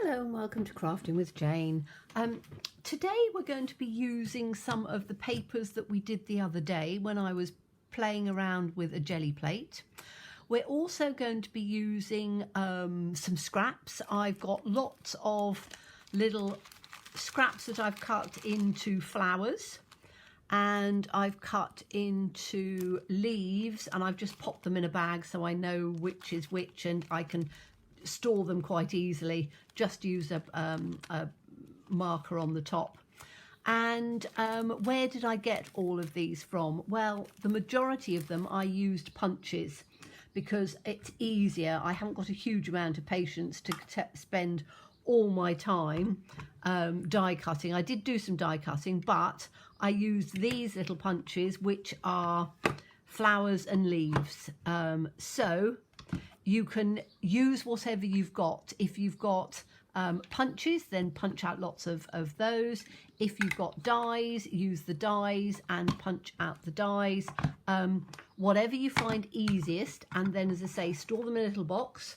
Hello and welcome to Crafting with Jane. Today we're going to be using some of the papers that we did the other day when I was playing around with a jelly plate. We're also going to be using some scraps. I've got lots of little scraps that I've cut into flowers and I've cut into leaves, and I've just popped them in a bag so I know which is which and I can store them quite easily. Just use a marker on the top. And where did I get all of these from? Well, the majority of them I used punches because it's easier. I haven't got a huge amount of patience to spend all my time die cutting. I did do some die cutting, but I used these little punches, which are flowers and leaves. So you can use whatever you've got. If you've got punches, then punch out lots of those. If you've got dies, use the dies and punch out the dies. Whatever you find easiest, and then, as I say, store them in a little box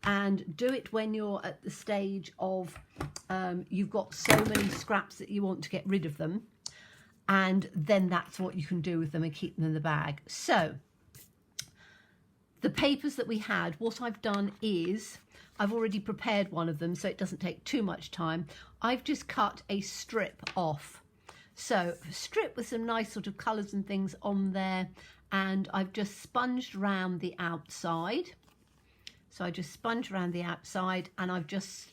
and do it when you're at the stage of you've got so many scraps that you want to get rid of them, and then that's what you can do with them and keep them in the bag. So the papers that we had, what I've done is I've already prepared one of them so it doesn't take too much time. I've just cut a strip off. So a strip with some nice sort of colours and things on there, and I've just sponged around the outside. So I just sponged around the outside and I've just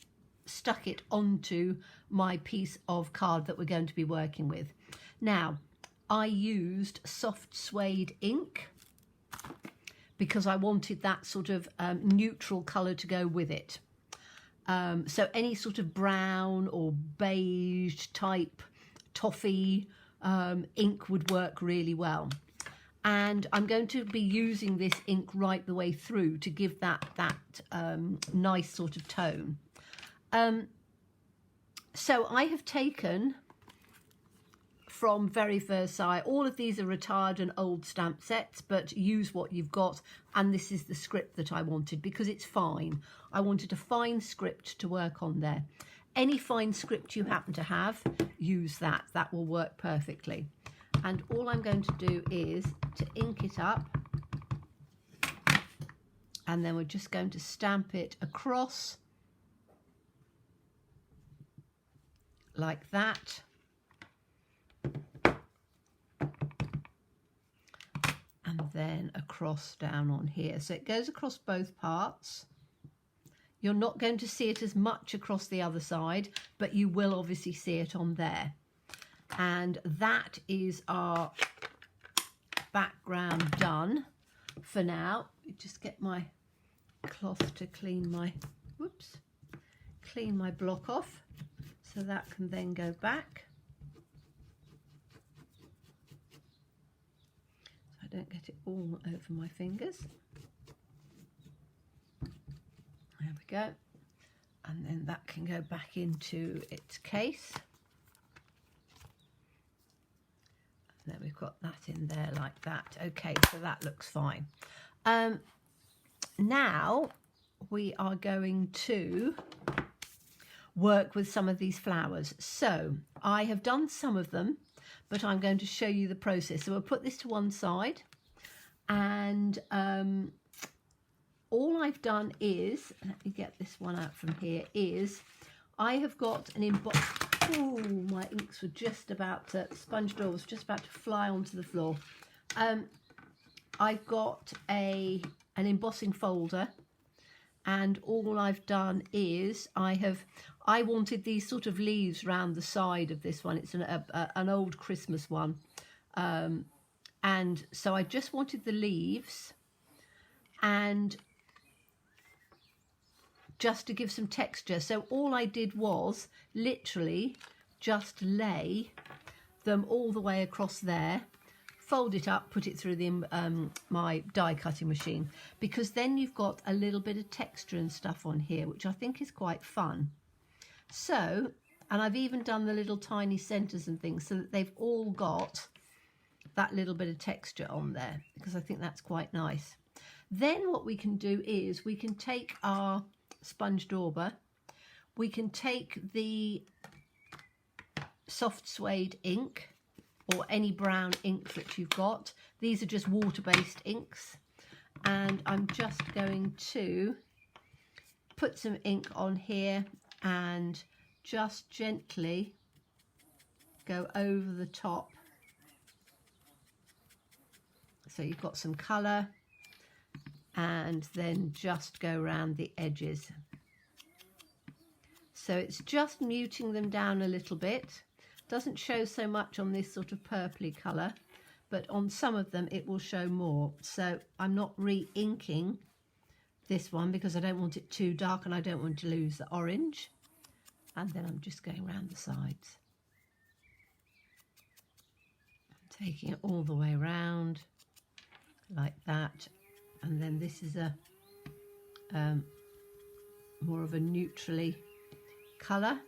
stuck it onto my piece of card that we're going to be working with. Now, I used soft suede ink because I wanted that sort of neutral colour to go with it. So any sort of brown or beige type toffee ink would work really well. And I'm going to be using this ink right the way through to give that nice sort of tone. So I have taken from Very Versailles. All of these are retired and old stamp sets, but use what you've got. And this is the script that I wanted because it's fine. I wanted a fine script to work on there. Any fine script you happen to have, use that. That will work perfectly. And all I'm going to do is to ink it up, and then we're just going to stamp it across like that. And then across down on here. So it goes across both parts. You're not going to see it as much across the other side, but you will obviously see it on there. And that is our background done for now. Just get my cloth to clean my, clean my block off so that can then go back. I don't get it all over my fingers. There we go. And then that can go back into its case. And then we've got that in there like that. Okay, so that looks fine. Now we are going to work with some of these flowers. So I have done some of them, but I'm going to show you the process. So we'll put this to one side, and all I've done is, let me get this one out from here, is I have got an embossed, oh, my inks were just about to, sponge door was just about to fly onto the floor. I've got an embossing folder, and all I've done is I wanted these sort of leaves round the side of this one. It's an old Christmas one. And so I just wanted the leaves, and just to give some texture. So all I did was literally just lay them all the way across there, fold it up, put it through the my die cutting machine, because then you've got a little bit of texture and stuff on here, which I think is quite fun. So, and I've even done the little tiny centers and things so that they've all got that little bit of texture on there, because I think that's quite nice. Then what we can do is we can take our sponge dauber, we can take the soft suede ink or any brown ink that you've got. These are just water-based inks, and I'm just going to put some ink on here and just gently go over the top, so you've got some colour, and then just go around the edges. So it's just muting them down a little bit. Doesn't show so much on this sort of purpley colour, but on some of them it will show more. So I'm not re-inking this one because I don't want it too dark and I don't want to lose the orange. And then I'm just going around the sides. Taking it all the way around like that. And then this is a more of a neutrally colour.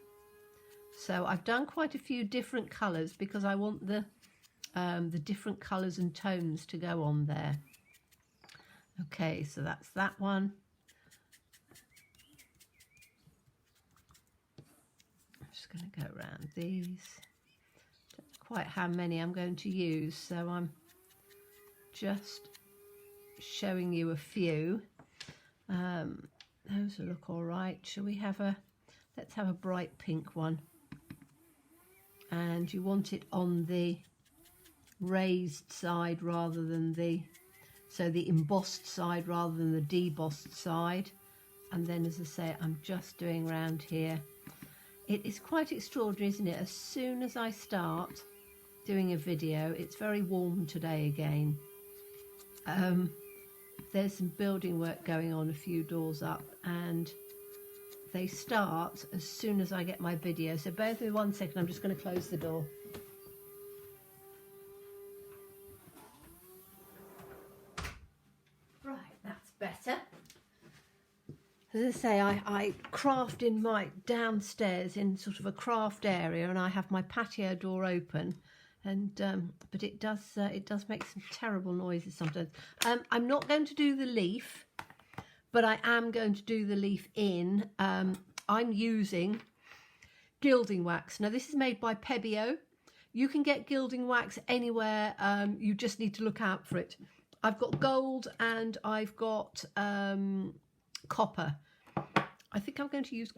So I've done quite a few different colours because I want the different colours and tones to go on there. Okay, so that's that one. I'm just going to go around these. Don't know quite how many I'm going to use, so I'm just showing you a few. Those will look all right. Shall we have let's have a bright pink one. And you want it on the raised side rather than the embossed side rather than the debossed side. And then, as I say, I'm just doing around here. It is quite extraordinary, isn't it? As soon as I start doing a video, it's very warm today again. There's some building work going on a few doors up, and they start as soon as I get my video. So bear with me 1 second, I'm just going to close the door. Right, that's better. As I say, I craft in my downstairs in sort of a craft area, and I have my patio door open, and but it does make some terrible noises sometimes. I'm not going to do the leaf, but I am going to do the leaf in. I'm using gilding wax. Now this is made by Pebeo. You can get gilding wax anywhere, you just need to look out for it. I've got gold and I've got copper. I think I'm going to use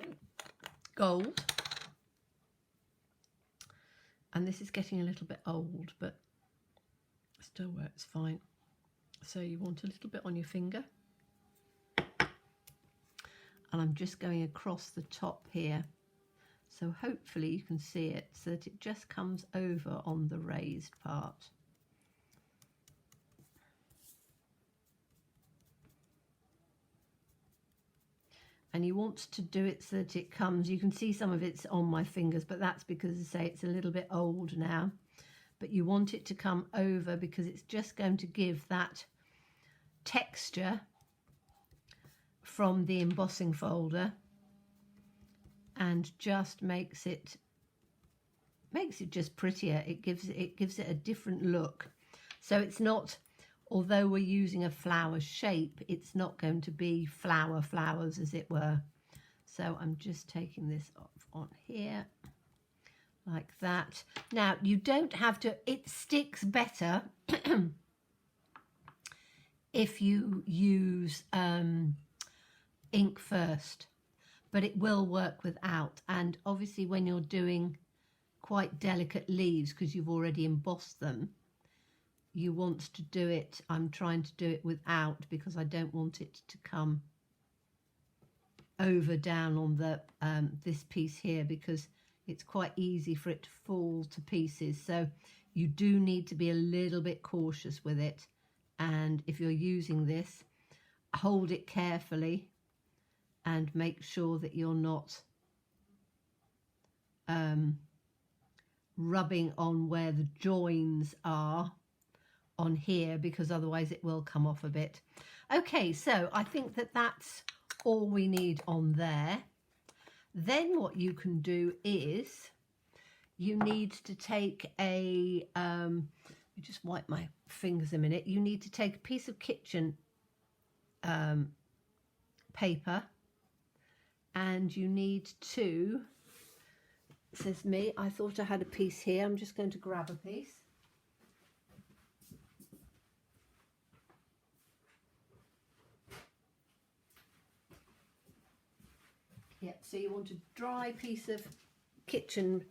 gold. And this is getting a little bit old, but still works fine. So you want a little bit on your finger. And I'm just going across the top here. So hopefully you can see it so that it just comes over on the raised part. And you want to do it so that it comes, you can see some of it's on my fingers, but that's because, I say, it's a little bit old now. But you want it to come over because it's just going to give that texture from the embossing folder, and just makes it just prettier. It gives it a different look. So it's not, although we're using a flower shape, it's not going to be flowers as it were. So I'm just taking this off on here like that. Now you don't have to, it sticks better if you use ink first, but it will work without. And obviously when you're doing quite delicate leaves, because you've already embossed them, you want to do it, I'm trying to do it without, because I don't want it to come over down on the this piece here, because it's quite easy for it to fall to pieces. So you do need to be a little bit cautious with it, and if you're using this, hold it carefully and make sure that you're not rubbing on where the joins are on here, because otherwise it will come off a bit. Okay, so I think that that's all we need on there. Then what you can do is you need to take a let me just wipe my fingers a minute. You need to take a piece of kitchen paper, and you need to, says me, I thought I had a piece here. I'm just going to grab a piece. Yep, so you want a dry piece of kitchen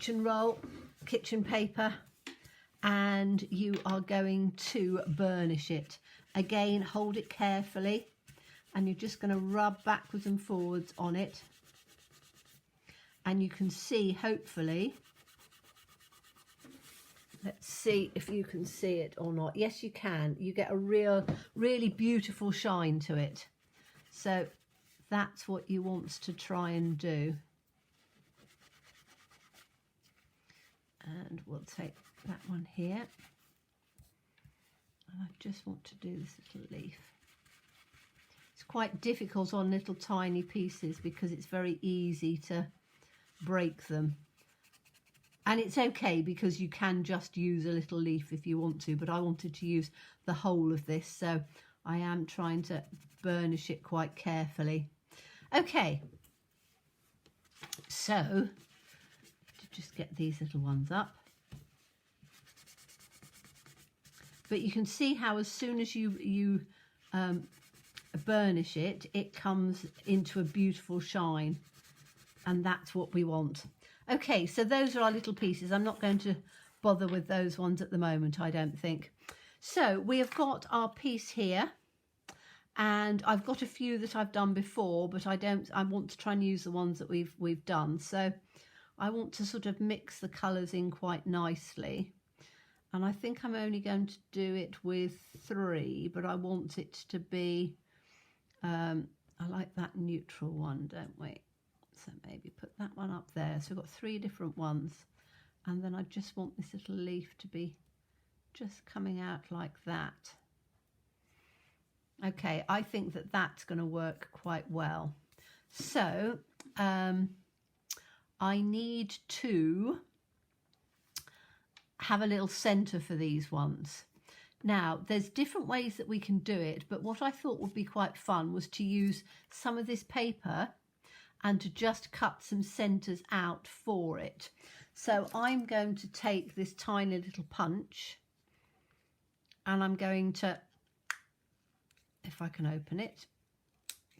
roll, kitchen paper, and you are going to burnish it. Again, hold it carefully, and you're just going to rub backwards and forwards on it. And you can see, hopefully, let's see if you can see it or not. Yes, you can. You get a really beautiful shine to it. So that's what you want to try and do. And we'll take that one here. And I just want to do this little leaf. It's quite difficult on little tiny pieces because it's very easy to break them. And it's okay because you can just use a little leaf if you want to, but I wanted to use the whole of this, so I am trying to burnish it quite carefully. Okay, so to just get these little ones up. But you can see how as soon as you burnish it, it comes into a beautiful shine, and that's what we want. Okay, so those are our little pieces. I'm not going to bother with those ones at the moment, I don't think. So we have got our piece here, and I've got a few that I've done before, but I want to try and use the ones that we've done. So I want to sort of mix the colours in quite nicely. And I think I'm only going to do it with 3, but I want it to be, I like that neutral one, don't we? So maybe put that one up there. So we've got 3 different ones. And then I just want this little leaf to be just coming out like that. Okay, I think that that's going to work quite well. So I need to have a little centre for these ones. Now, there's different ways that we can do it, but what I thought would be quite fun was to use some of this paper and to just cut some centres out for it. So I'm going to take this tiny little punch, and I'm going to, if I can open it,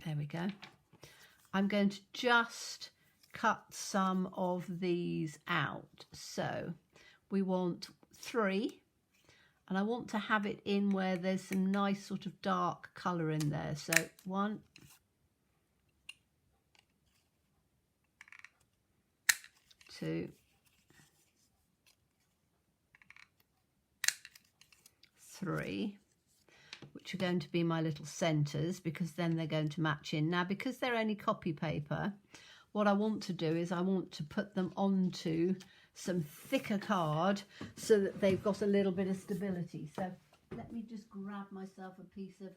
there we go. I'm going to just cut some of these out. So we want 3, and I want to have it in where there's some nice sort of dark colour in there. So 1, 2, 3, which are going to be my little centres, because then they're going to match in. Now, because they're only copy paper, what I want to do is I want to put them onto some thicker card so that they've got a little bit of stability. So let me just grab myself a piece of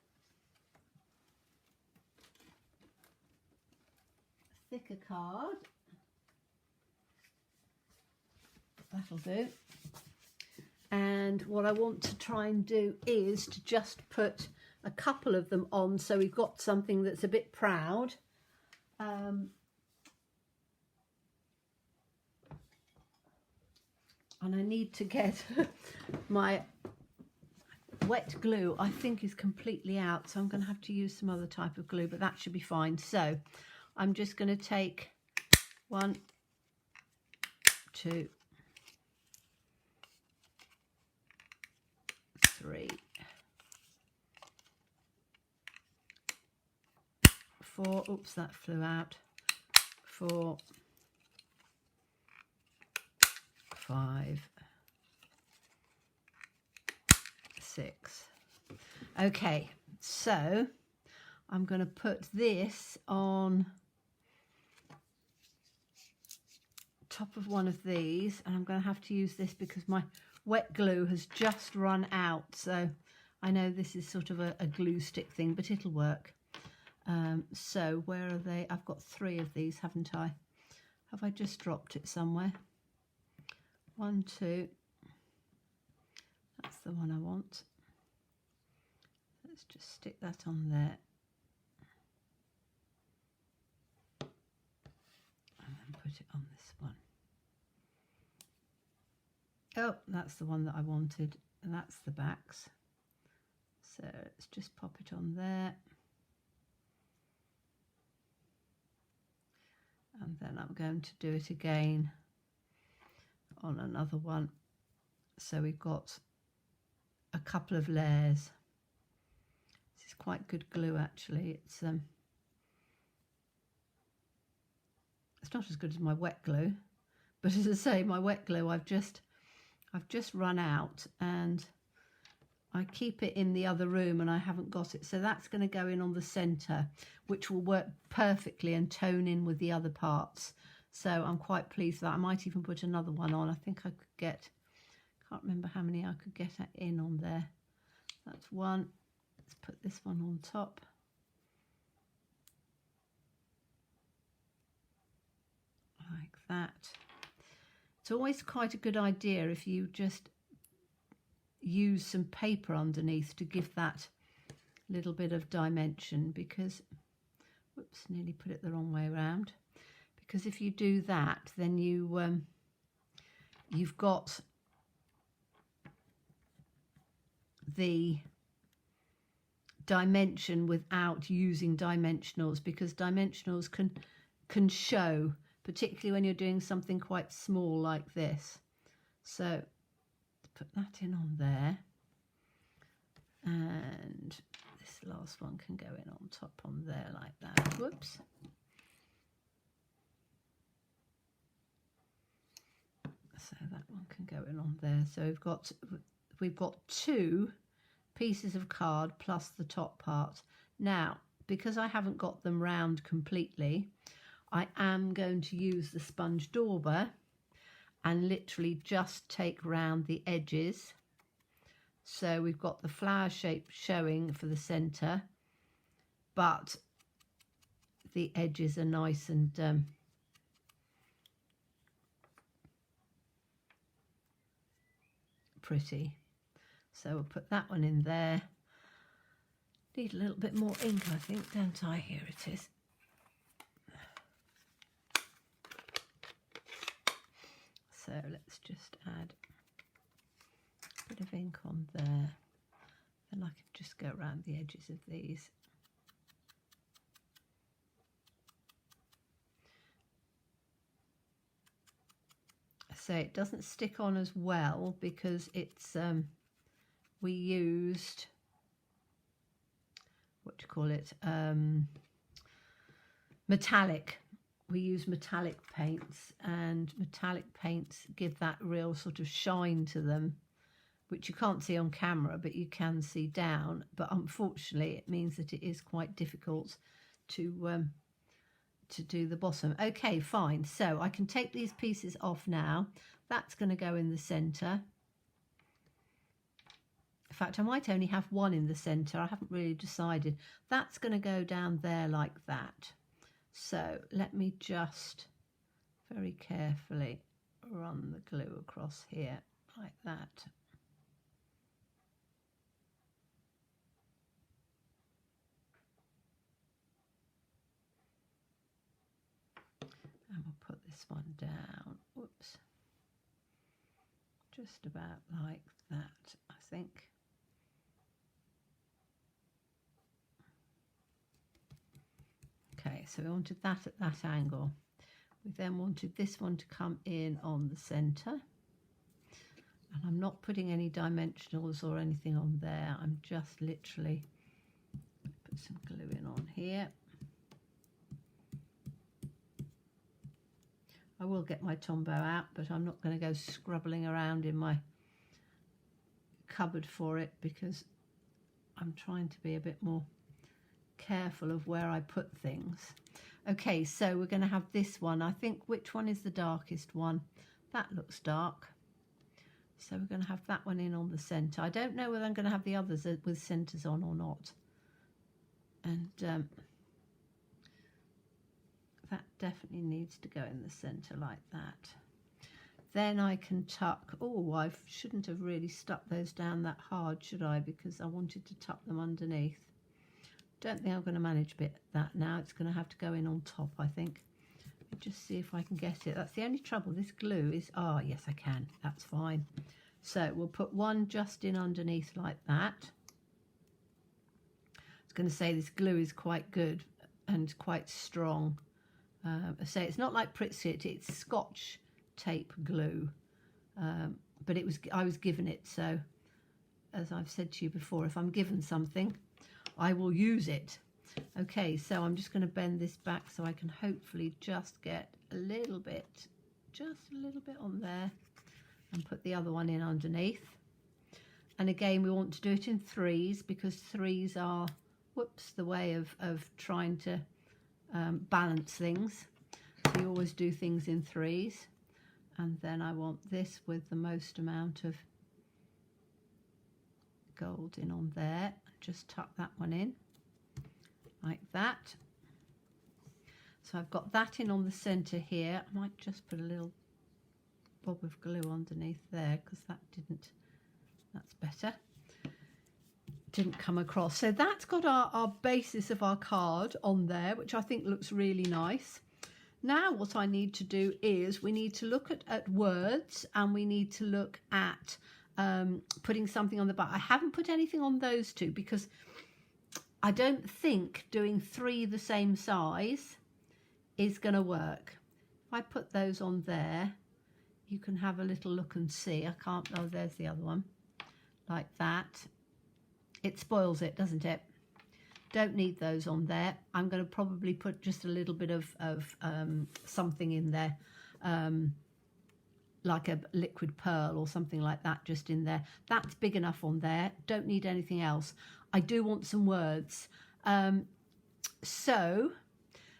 thicker card. That'll do. And what I want to try and do is to just put a couple of them on, so we've got something that's a bit proud. And I need to get my wet glue, I think, is completely out, so I'm going to have to use some other type of glue, but that should be fine. So I'm just going to take 1, 2, 3, 4, oops, that flew out, 4, 5, 6. Okay, so I'm going to put this on top of one of these, and I'm going to have to use this because my wet glue has just run out. So I know this is sort of a glue stick thing, but it'll work. So where are they? I've got 3 of these, haven't I? Have I just dropped it somewhere? 1, 2. That's the one I want. Let's just stick that on there. put it on this one. Oh, that's the one that I wanted, and that's the backs. So let's just pop it on there. And then I'm going to do it again on another one. So we've got a couple of layers. This is quite good glue actually. It's not as good as my wet glue, but as I say, my wet glue I've just run out, and I keep it in the other room and I haven't got it. So that's going to go in on the centre, which will work perfectly and tone in with the other parts. So I'm quite pleased with that. I might even put another one on. I think I could get, can't remember how many I could get in on there. That's one. Let's put this one on top. Like that. It's always quite a good idea if you just use some paper underneath to give that little bit of dimension, because, whoops, nearly put it the wrong way around. Because if you do that, then you've got the dimension without using dimensionals, because dimensionals can show, particularly when you're doing something quite small like this. So put that in on there, and this last one can go in on top on there like that. Whoops. So that one can go in on there. So we've got two pieces of card plus the top part. Now, because I haven't got them round completely, I am going to use the sponge dauber and literally just take round the edges. So we've got the flower shape showing for the centre, but the edges are nice and pretty. So we'll put that one in there. Need a little bit more ink, I think, don't I? Here it is. So let's just add a bit of ink on there. Then I can just go around the edges of these. So it doesn't stick on as well because it's we used, what do you call it, metallic. We use metallic paints, and metallic paints give that real sort of shine to them, which you can't see on camera, but you can see down. But unfortunately, it means that it is quite difficult to do the bottom. Okay, fine. So I can take these pieces off now. That's going to go in the centre. In fact, I might only have one in the centre. I haven't really decided. That's going to go down there like that. So let me just very carefully run the glue across here like that. And we'll put this one down. Whoops. Just about like that, I think. Okay, so we wanted that at that angle. We then wanted this one to come in on the centre. And I'm not putting any dimensionals or anything on there. I'm just literally put some glue in on here. I will get my Tombow out, but I'm not going to go scrubbling around in my cupboard for it, because I'm trying to be a bit more careful of where I put things. Okay, so we're going to have this one. I think, which one is the darkest one? That looks dark. So we're going to have that one in on the centre. I don't know whether I'm going to have the others with centres on or not. And that definitely needs to go in the centre like that. Then I can tuck, oh, I shouldn't have really stuck those down that hard, should I? Because I wanted to tuck them underneath. Don't think I'm going to manage that now. It's going to have to go in on top, I think. Just see if I can get it. That's the only trouble. This glue is, oh yes I can, that's fine. So we'll put one just in underneath like that. I was going to say this glue is quite good and quite strong. I say it's not like Pritzit, it's Scotch tape glue, but I was given it, so as I've said to you before, if I'm given something I will use it. Okay, so I'm just going to bend this back so I can hopefully just get a little bit, just a little bit on there, and put the other one in underneath. And again, we want to do it in threes because threes are, whoops, the way of trying to balance things. So you always do things in threes. And then I want this with the most amount of gold in on there. Just tuck that one in like that. So I've got that in on the center here. I might just put a little bob of glue underneath there because that's better. Didn't come across. So that's got our basis of our card on there, which I think looks really nice. Now what I need to do is we need to look at words, and we need to look at putting something on the back. I haven't put anything on those two because I don't think doing three the same size is going to work. If I put those on there, you can have a little look and see. I can't, oh, there's the other one, like that. It spoils it, doesn't it? Don't need those on there. I'm going to probably put just a little bit of something in there, like a liquid pearl or something like that, just in there. That's big enough on there. Don't need anything else. I do want some words. So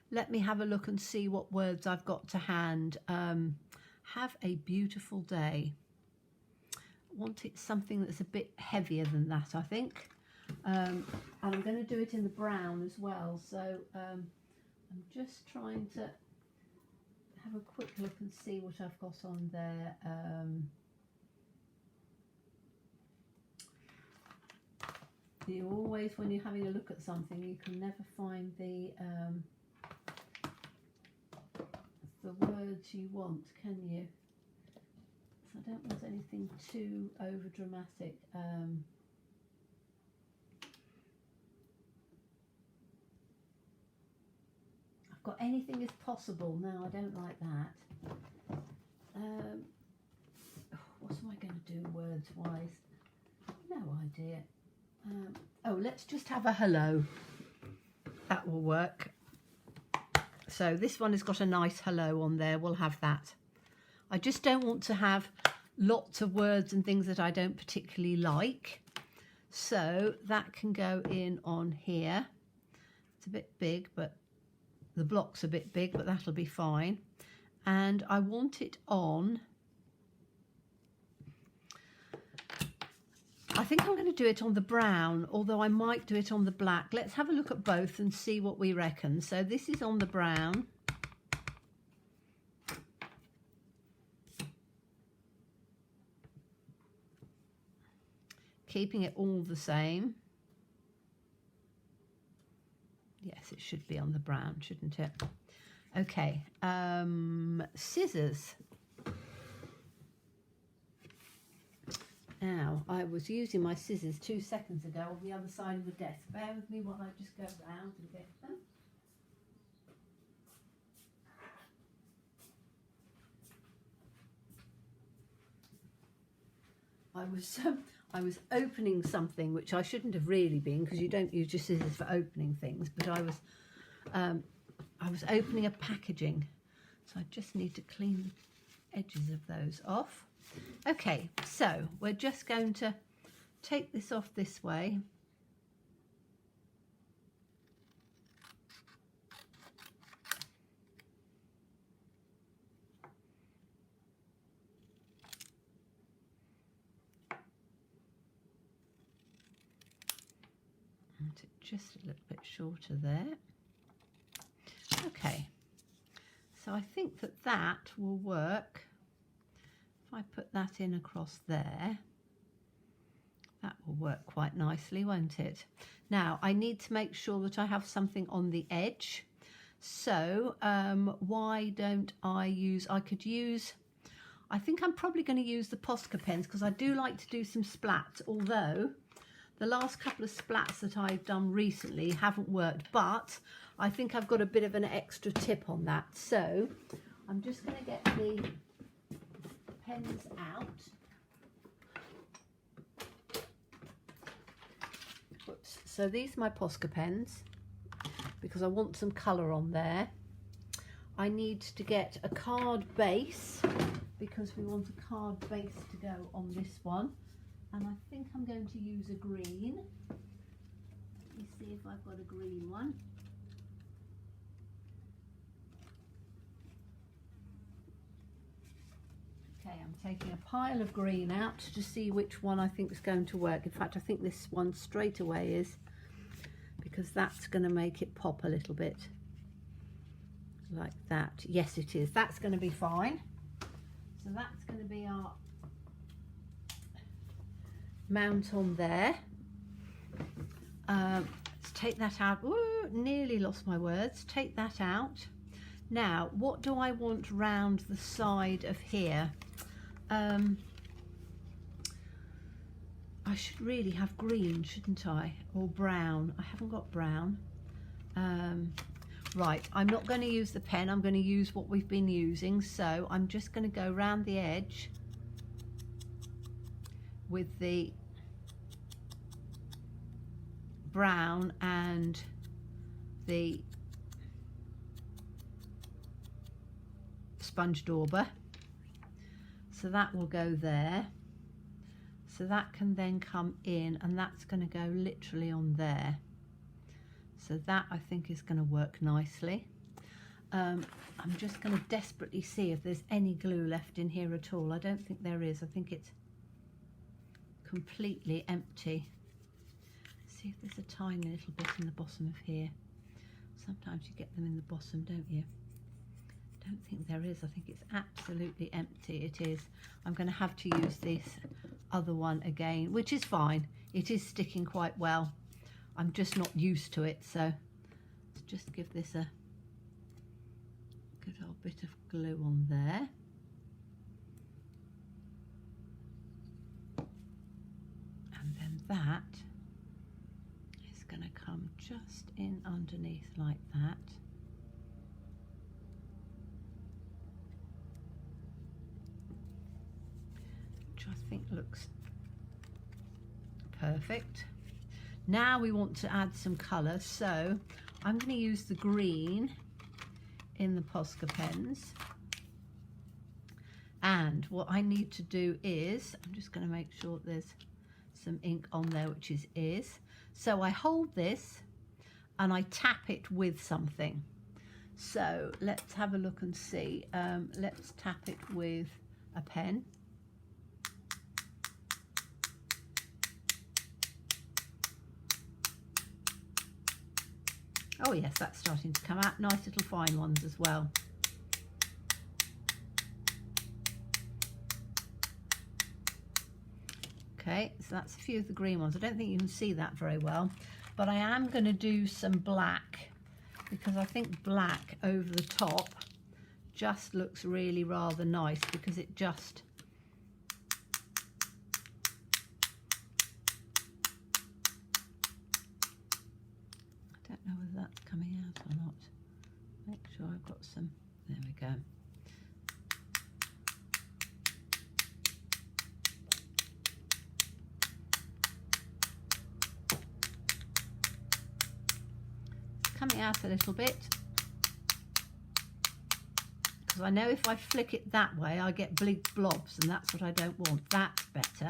let me have a look and see what words I've got to hand. Have a beautiful day. I want it something that's a bit heavier than that, I think. And I'm going to do it in the brown as well. So I'm just trying to have a quick look and see what I've got on there. You always, when you're having a look at something, you can never find the words you want, can you? So I don't want anything too over dramatic. I've got anything is possible. No, I don't like that. What am I going to do words wise? No idea. Oh, let's just have a hello. That will work. So this one has got a nice hello on there. We'll have that. I just don't want to have lots of words and things that I don't particularly like. So that can go in on here. It's a bit big, but the block's a bit big, but that'll be fine. And I want it on, I think I'm going to do it on the brown, although I might do it on the black. Let's have a look at both and see what we reckon. So this is on the brown. Keeping it all the same. Yes, it should be on the brown, shouldn't it? Okay, scissors. Now, I was using my scissors 2 seconds ago on the other side of the desk. Bear with me while I just go round and get them. I was opening something which I shouldn't have really been, because you don't use your scissors for opening things, but I was opening a packaging, so I just need to clean the edges of those off. Okay, so we're just going to take this off this way. Just a little bit shorter there. Okay, so I think that that will work. If I put that in across there, that will work quite nicely, won't it? Now I need to make sure that I have something on the edge, So why don't I think I'm probably going to use the Posca pens because I do like to do some splats, although the last couple of splats that I've done recently haven't worked, but I think I've got a bit of an extra tip on that. So I'm just going to get the pens out. Whoops. So these are my Posca pens because I want some colour on there. I need to get a card base because we want a card base to go on this one, and I think I'm going to use a green. Let me see if I've got a green one. Okay, I'm taking a pile of green out to see which one I think is going to work. In fact, I think this one straight away is, because that's going to make it pop a little bit like that. Yes, it is. That's going to be fine. So that's going to be our mount on there. Let's take that out. Ooh, nearly lost my words. Take that out. Now, what do I want round the side of here? I should really have green, shouldn't I? Or brown. I haven't got brown. Right, I'm not going to use the pen. I'm going to use what we've been using. So I'm just going to go round the edge with the brown and the sponge dauber. So that will go there. So that can then come in, and that's going to go literally on there. So that I think is going to work nicely. I'm just going to desperately see if there's any glue left in here at all. I don't think there is. I think it's completely empty. See if there's a tiny little bit in the bottom of here. Sometimes you get them in the bottom, don't you? Don't think there is. I think it's absolutely empty. It is. I'm going to have to use this other one again, which is fine. It is sticking quite well. I'm just not used to it, so let's just give this a good old bit of glue on there. And then that is going to come just in underneath like that. Which I think looks perfect. Now we want to add some colour, so I'm going to use the green in the Posca pens. And what I need to do is, I'm just going to make sure there's some ink on there, which is. So I hold this and I tap it with something. So let's have a look and see. Let's tap it with a pen. Oh yes, that's starting to come out. Nice little fine ones as well. Okay, so that's a few of the green ones. I don't think you can see that very well, but I am going to do some black because I think black over the top just looks really rather nice because it just don't know whether that's coming out or not. Make sure I've got some. There we go. It's coming out a little bit because I know if I flick it that way I get big blobs, and that's what I don't want. That's better.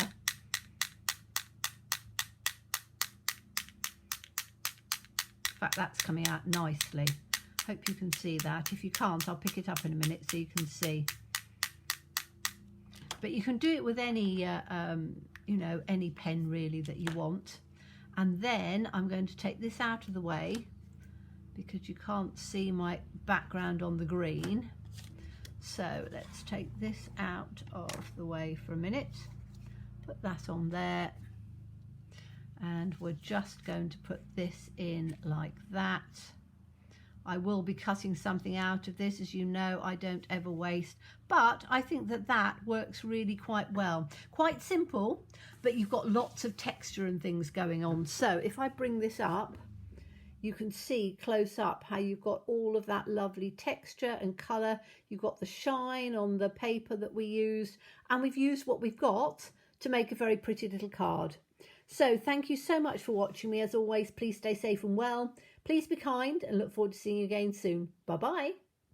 In fact, that's coming out nicely. Hope you can see that. If you can't, I'll pick it up in a minute so you can see. But you can do it with any, you know, any pen really that you want. And then I'm going to take this out of the way because you can't see my background on the green. So let's take this out of the way for a minute. Put that on there. And we're just going to put this in like that I will be cutting something out of this. As you know, I don't ever waste, but I think that that works really quite well. Quite simple, but you've got lots of texture and things going on. So if I bring this up, you can see close up how you've got all of that lovely texture and colour. You've got the shine on the paper that we used, and we've used what we've got to make a very pretty little card. So thank you so much for watching me. As always, please stay safe and well. Please be kind, and look forward to seeing you again soon. Bye-bye.